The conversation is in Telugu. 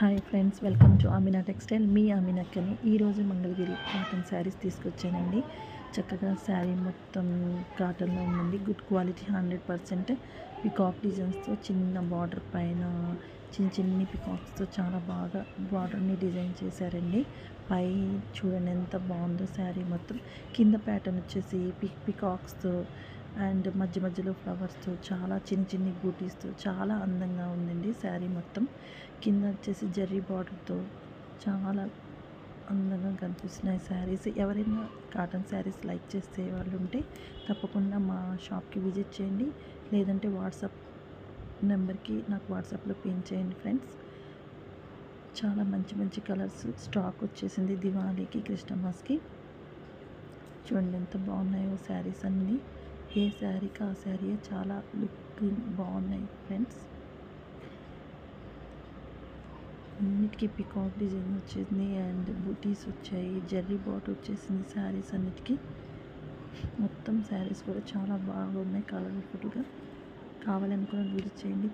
Hi friends, welcome to Ameena textile. మీ అమీనాకని ఈరోజు మంగళగిరి కాటన్ శారీస్ తీసుకొచ్చానండి. చక్కగా శారీ మొత్తం కాటన్లో ఉందండి. Good quality 100%. పికాక్ డిజైన్స్తో చిన్న బార్డర్ పైన చిన్ని పికాక్స్తో చాలా బాగా బార్డర్ని డిజైన్ చేశారండి. పై చూడండి ఎంత బాగుందో శారీ మొత్తం. కింద ప్యాటర్న్ వచ్చేసి పికాక్స్తో అండ్ మధ్య మధ్యలో ఫ్లవర్స్తో చాలా చిన్ని బూటీస్తో చాలా అందంగా ఉందండి శారీ మొత్తం. కింద వచ్చేసి జెర్రీ బార్డర్తో చాలా అందంగా కనిపిస్తున్నాయి శారీస్. ఎవరైనా కాటన్ శారీస్ లైక్ చేసే వాళ్ళు ఉంటే తప్పకుండా మా షాప్కి విజిట్ చేయండి, లేదంటే వాట్సాప్ నెంబర్కి నాకు వాట్సాప్లో పిన్ చేయండి ఫ్రెండ్స్. చాలా మంచి కలర్స్ స్టాక్ వచ్చేసింది దివాళీకి, క్రిస్టమస్కి. చూడండి ఎంత బాగున్నాయో శారీస్ అన్నీ. ఏ శారీకి ఆ శారీ చాలా లుక్ బాగున్నాయి ఫ్రెండ్స్. అన్నిటికీ పికాక్ డిజైన్ వచ్చింది అండ్ బూటీస్ వచ్చాయి, జెర్రీ బార్డర్ వచ్చేసింది శారీస్ అన్నిటికీ. మొత్తం శారీస్ కూడా చాలా బాగున్నాయి కలర్ఫుల్గా. కావాలనుకున్న విజిట్ చేయండి.